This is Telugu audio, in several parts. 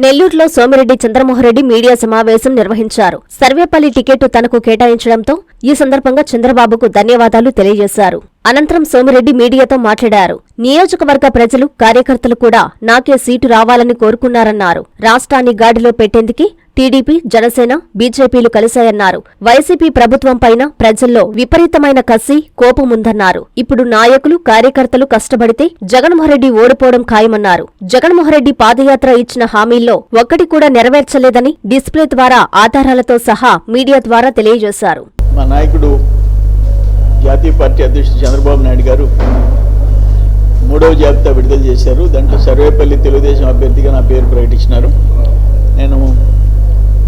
నెల్లూరులో సోమిరెడ్డి చంద్రమోహన్రెడ్డి మీడియా సమావేశం నిర్వహించారు. సర్వేపల్లి టికెట్ తనకు కేటాయించడంతో ఈ సందర్భంగా చంద్రబాబుకు ధన్యవాదాలు తెలియజేశారు. అనంతరం సోమిరెడ్డి మీడియాతో మాట్లాడారు. నియోజకవర్గ ప్రజలు, కార్యకర్తలు కూడా నాకే సీటు రావాలని కోరుకున్నారన్నారు. రాష్ట్రాన్ని గాడిలో పెట్టేందుకు టీడీపీ, జనసేన, బీజేపీలు కలిశాయన్నారు. వైసీపీ ప్రభుత్వం పైన ప్రజల్లో విపరీతమైన కసి, కోపముందన్నారు. ఇప్పుడు నాయకులు, కార్యకర్తలు కష్టపడితే జగన్మోహన్రెడ్డి ఓడిపోవడం ఖాయమన్నారు. జగన్మోహన్రెడ్డి పాదయాత్ర ఇచ్చిన హామీల్లో ఒక్కటి కూడా నెరవేర్చలేదని డిస్ప్లే ద్వారా ఆధారాలతో సహా మీడియా ద్వారా తెలియజేశారు. మా నాయకుడు జాతీయ పార్టీ అధ్యక్షుడు చంద్రబాబు నాయుడు గారు 3వ జాబితా విడుదల చేశారు. దాంట్లో సర్వేపల్లి తెలుగుదేశం అభ్యర్థిగా నా పేరు ప్రకటించినారు. నేను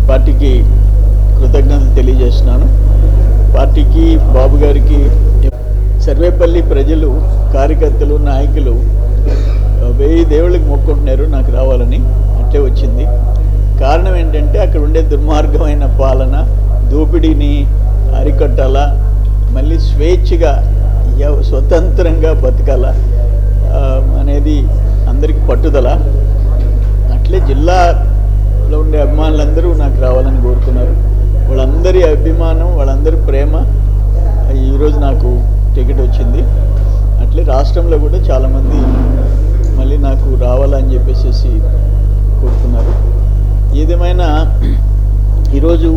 పార్టీకి కృతజ్ఞతలు తెలియజేస్తున్నాను. పార్టీకి, బాబు గారికి, సర్వేపల్లి ప్రజలు, కార్యకర్తలు, నాయకులు 1000 దేవుళ్ళకి మొక్కుంటున్నారు నాకు రావాలని. అట్లే వచ్చింది. కారణం ఏంటంటే అక్కడ ఉండే దుర్మార్గమైన పాలన, దోపిడీని అరికట్టాలా, మళ్ళీ స్వేచ్ఛగా స్వతంత్రంగా బతకాల అనేది అందరికీ పట్టుదల. అట్లే జిల్లాలో ఉండే అభిమానులందరూ నాకు రావాలని కోరుకున్నారు. వాళ్ళందరి అభిమానం, వాళ్ళందరి ప్రేమ ఈరోజు నాకు టికెట్ వచ్చింది. అట్లే రాష్ట్రంలో కూడా చాలామంది మళ్ళీ నాకు రావాలని చెప్పేసి కోరుకున్నారు. ఏదేమైనా ఈరోజు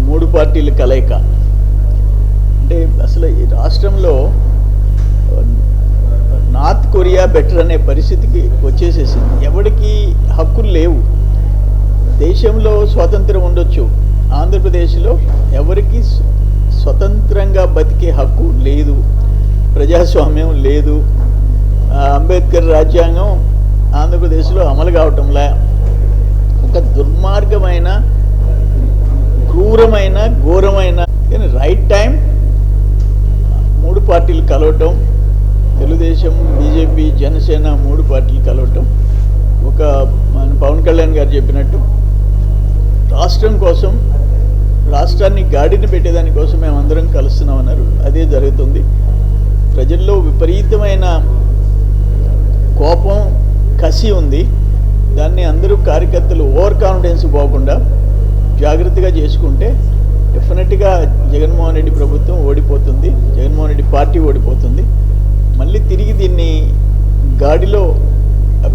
3 పార్టీల కలయిక అంటే అసలు ఈ రాష్ట్రంలో నార్త్ కొరియా బెటర్ అనే పరిస్థితికి వచ్చేసేసింది. ఎవరికి హక్కులు లేవు. దేశంలో స్వాతంత్రం ఉండొచ్చు, ఆంధ్రప్రదేశ్లో ఎవరికి స్వతంత్రంగా బతికే హక్కు లేదు, ప్రజాస్వామ్యం లేదు. అంబేద్కర్ రాజ్యాంగం ఆంధ్రప్రదేశ్లో అమలు కావటంలా ఒక దుర్మార్గమైన, క్రూరమైన, ఘోరమైన రైట్ టైం 3 పార్టీలు కలవటం, తెలుగుదేశం, బీజేపీ, జనసేన 3 పార్టీలు కలవటం, ఒక మన పవన్ కళ్యాణ్ గారు చెప్పినట్టు రాష్ట్రం కోసం, రాష్ట్రాన్ని గాడిని పెట్టేదానికోసం మేమందరం కలుస్తున్నామన్నారు. అదే జరుగుతుంది. ప్రజల్లో విపరీతమైన కోపం, కసి ఉంది. దాన్ని అందరూ కార్యకర్తలు ఓవర్ కాన్ఫిడెన్స్ పోకుండా జాగ్రత్తగా చేసుకుంటే డెఫినెట్గా జగన్మోహన్ రెడ్డి ప్రభుత్వం ఓడిపోతుంది, జగన్మోహన్ రెడ్డి పార్టీ ఓడిపోతుంది. మళ్ళీ తిరిగి దీన్ని గాడిలో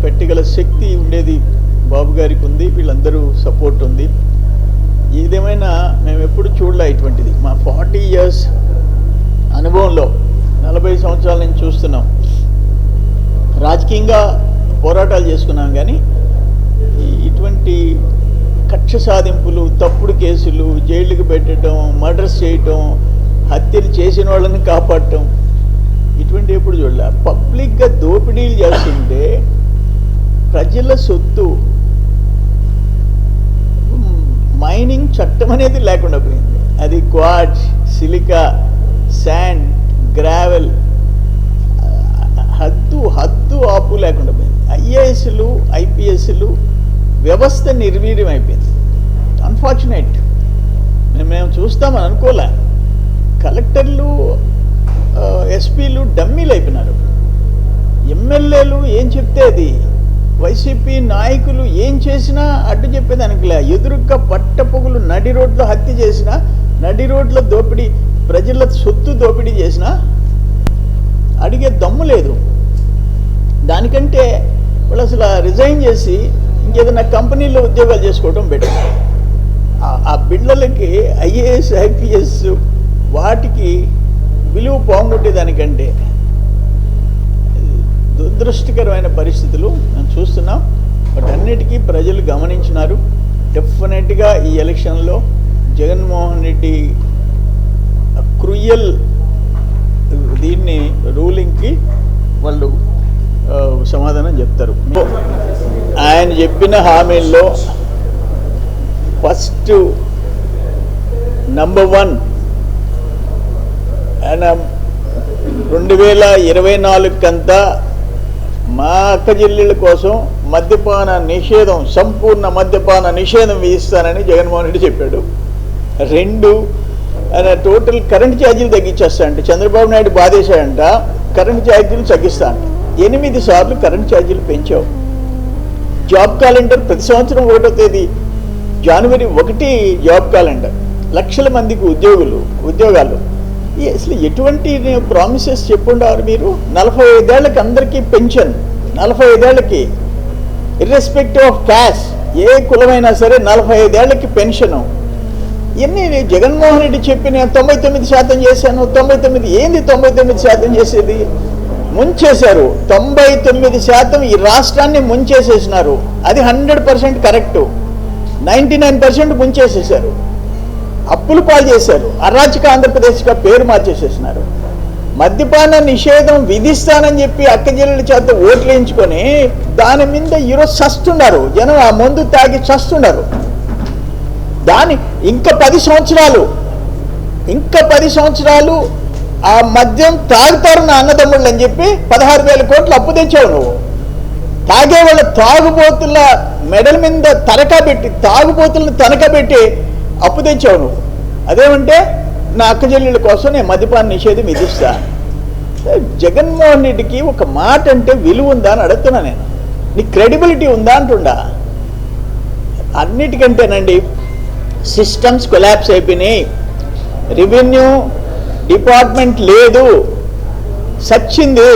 పెట్టగల శక్తి ఉండేది బాబు గారికి ఉంది. వీళ్ళందరూ సపోర్ట్ ఉంది. ఏదేమైనా మేము ఎప్పుడు చూడలే ఇటువంటిది. మా 40 years అనుభవంలో 40 సంవత్సరాల నుంచి చూస్తున్నాం. రాజకీయంగా పోరాటాలు చేసుకున్నాం, కానీ ఇటువంటి కక్ష సాధింపులు, తప్పుడు కేసులు, జైలుకి పెట్టడం, మర్డర్స్ చేయటం, హత్యలు చేసిన వాళ్ళని కాపాడటం, ఇటువంటి ఎప్పుడు చూడలే. పబ్లిక్గా దోపిడీలు చేస్తుంటే ప్రజల సొత్తు, మైనింగ్ చట్టం అనేది లేకుండా పోయింది. అది క్వార్ట్జ్, సిలికా, శాండ్, గ్రావెల్, హద్దు ఆపు లేకుండా పోయింది. ఐఏఎస్లు, ఐపీఎస్లు వ్యవస్థ నిర్వీర్యం అయిపోయింది. అన్ఫార్చునేట్. మేము చూస్తామని అనుకోలే. కలెక్టర్లు, ఎస్పీలు డమ్మీలు అయిపోయినారు. ఎమ్మెల్యేలు ఏం చెప్తే అది, వైసీపీ నాయకులు ఏం చేసినా అడ్డు చెప్పేదానికిలే. ఎదురుగా పట్టపొగులు నడి రోడ్లో హత్య చేసినా, నడి రోడ్ల దోపిడీ, ప్రజల సొత్తు దోపిడీ చేసినా అడిగే దమ్ము లేదు. దానికంటే వాళ్ళు అసలు రిజైన్ చేసి ఇంకేదైనా కంపెనీలో ఉద్యోగాలు చేసుకోవడం బెటర్. ఆ బిడ్డలకి ఐఏఎస్, ఐపీఎస్ వాటికి విలువ పోగొట్టేదానికంటే దురదృష్టకరమైన పరిస్థితులు మనం చూస్తున్నాం. వాటన్నిటికీ ప్రజలు గమనించినారు. డెఫినెట్గా ఈ ఎలక్షన్లో జగన్మోహన్ రెడ్డి క్రూయల్ దీన్ని రూలింగ్కి వాళ్ళు సమాధానం చెప్తారు. ఆయన చెప్పిన హామీల్లో ఫస్ట్ నంబర్ 1 ఆయన 2024 కంతా మా అక్క చెల్లెళ్ళ కోసం మద్యపాన నిషేధం, సంపూర్ణ మద్యపాన నిషేధం విధిస్తానని జగన్మోహన్ రెడ్డి చెప్పాడు. 2 ఆయన టోటల్ కరెంట్ ఛార్జీలు తగ్గించేస్తా అంటే చంద్రబాబు నాయుడు బాధేశాడంట. కరెంట్ ఛార్జీలు తగ్గిస్తా అంటే 8 సార్లు కరెంట్ ఛార్జీలు పెంచావు. జాబ్ క్యాలెండర్ ప్రతి సంవత్సరం 1వ తేదీ జనవరి 1 జాబ్ క్యాలెండర్, లక్షల మందికి ఉద్యోగాలు. అసలు ఎటువంటి ప్రామిసెస్ చెప్పుండారు మీరు? 45 ఏళ్ళకి అందరికీ పెన్షన్, 45 ఏళ్ళకి ఇర్రెస్పెక్టివ్ ఆఫ్ క్యాస్ట్, ఏ కులమైనా సరే 45 ఏళ్ళకి పెన్షను. ఇవన్నీ జగన్మోహన్ రెడ్డి చెప్పిన 99% చేశాను. 99 ఏంది 99% చేసేది? ముంచేశారు. 99% ఈ రాష్ట్రాన్ని ముంచేసేసినారు. అది 100% కరెక్టు. 99% ముంచేసేసారు. అప్పులు పాలు చేశారు. అరాచక ఆంధ్రప్రదేశ్గా పేరు మార్చేసేసినారు. మద్యపాన నిషేధం విధిస్తానని చెప్పి అక్కజల్లుల చేత ఓట్లు వేయించుకొని దాని మీద ఈరోజు చస్తున్నారు జనం. ఆ మందు తాగి చస్తున్నారు. దాని ఇంకా 10 సంవత్సరాలు ఆ మద్యం తాగుతారు నా అన్నదమ్ముళ్ళు అని చెప్పి 16,000 కోట్లు అప్పు తెచ్చావు నువ్వు. తాగే వాళ్ళ తాగుబోతుల మెడల మీద తాగుబోతులను తనఖా పెట్టి అప్పు తెచ్చావు నువ్వు. అదేమంటే నా అక్కజల్లుల కోసం నేను మద్యపాన నిషేధం విధిస్తా. జగన్మోహన్ రెడ్డికి ఒక మాట అంటే విలువ ఉందా అని అడుగుతున్నా నేను. నీ క్రెడిబిలిటీ ఉందా అంటుండా. అన్నిటికంటేనండి సిస్టమ్స్ కొలాప్స్ అయిపోయినాయి. రెవెన్యూ డిపార్ట్మెంట్ లేదు, సచ్చింది.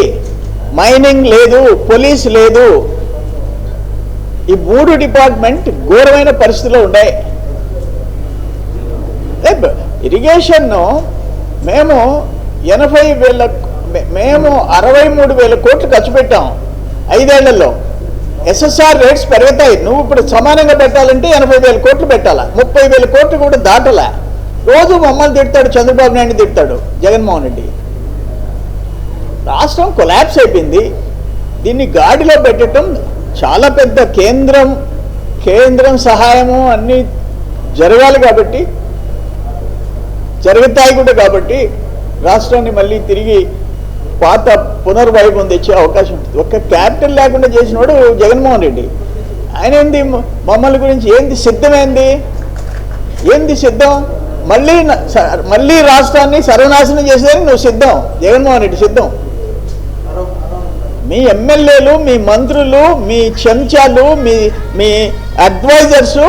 మైనింగ్ లేదు, పోలీస్ లేదు. ఈ 3 డిపార్ట్మెంట్ ఘోరమైన పరిస్థితిలో ఉన్నాయి. ఇరిగేషన్ను మేము 63,000 కోట్లు ఖర్చు పెట్టాం 5 ఏళ్లలో. ఎస్ఎస్ఆర్ రేట్స్ పెరుగుతాయి. నువ్వు ఇప్పుడు సమానంగా పెట్టాలంటే 80,000 కోట్లు పెట్టాలా. 30,000 కోట్లు కూడా దాటలా. రోజు మమ్మల్ని తిడతాడు, చంద్రబాబు నాయుడు తిడతాడు జగన్మోహన్ రెడ్డి. రాష్ట్రం కొలాప్స్ అయిపోయింది. దీన్ని గాడిలో పెట్టడం చాలా పెద్ద కేంద్రం సహాయము అన్నీ జరగాలి కాబట్టి, జరుగుతాయి కూడా కాబట్టి రాష్ట్రాన్ని మళ్ళీ తిరిగి పాత పునర్వైభవం తెచ్చే అవకాశం ఉంటుంది. ఒక్క క్యాపిటల్ లేకుండా చేసినవాడు జగన్మోహన్ రెడ్డి. ఆయన ఏంది మమ్మల్ని గురించి ఏంది సిద్ధం? మళ్ళీ రాష్ట్రాన్ని సర్వనాశనం చేసేదని నువ్వు సిద్ధం. జగన్మోహన్ రెడ్డి సిద్ధం. మీ ఎమ్మెల్యేలు, మీ మంత్రులు, మీ చెంచాలు, మీ అడ్వైజర్సు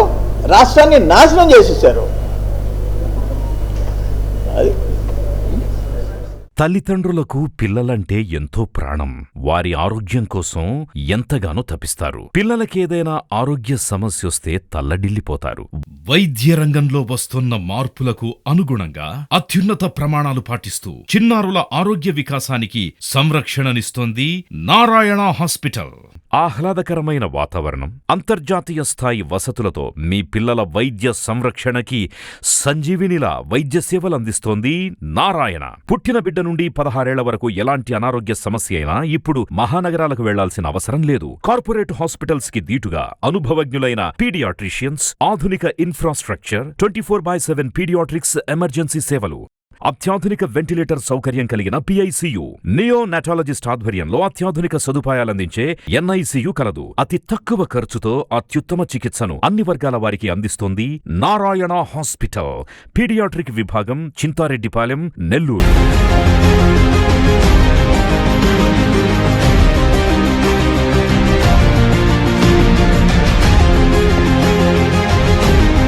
రాష్ట్రాన్ని నాశనం చేసేసారు. తల్లిదండ్రులకు పిల్లలంటే ఎంతో ప్రాణం. వారి ఆరోగ్యం కోసం ఎంతగానో తపిస్తారు. పిల్లలకేదైనా ఆరోగ్య సమస్యొస్తే తల్లడిల్లిపోతారు. వైద్య రంగంలో వస్తున్న మార్పులకు అనుగుణంగా అత్యున్నత ప్రమాణాలు పాటిస్తూ చిన్నారుల ఆరోగ్య వికాసానికి సంరక్షణనిస్తోంది నారాయణ హాస్పిటల్. ఆహ్లాదకరమైన వాతావరణం, అంతర్జాతీయ స్థాయి వసతులతో మీ పిల్లల వైద్య సంరక్షణకి సంజీవినిలా వైద్య సేవలందిస్తోంది నారాయణ. పుట్టిన బిడ్డ నుండి 16 ఏళ్ల వరకు ఎలాంటి అనారోగ్య సమస్య అయినా ఇప్పుడు మహానగరాలకు వెళ్లాల్సిన అవసరం లేదు. కార్పొరేట్ హాస్పిటల్స్ కి దీటుగా అనుభవజ్ఞులైన పీడియాట్రిషియన్స్, ఆధునిక ఇన్ఫ్రాస్ట్రక్చర్, 24/7 పీడియాట్రిక్స్ ఎమర్జెన్సీ సేవలు, అత్యాధునిక వెంటిలేటర్ సౌకర్యం కలిగిన పిఐసియు, నియోనాటాలజిస్ట్ ఆధ్వర్యంలో అత్యాధునిక సదుపాయాలందించే ఎన్ఐసియు కలదు. అతి తక్కువ ఖర్చుతో అత్యుత్తమ చికిత్సను అన్ని వర్గాల వారికి అందిస్తోంది నారాయణ హాస్పిటల్. పీడియాట్రిక్ విభాగం, చింతారెడ్డిపాలెం, నెల్లూరు.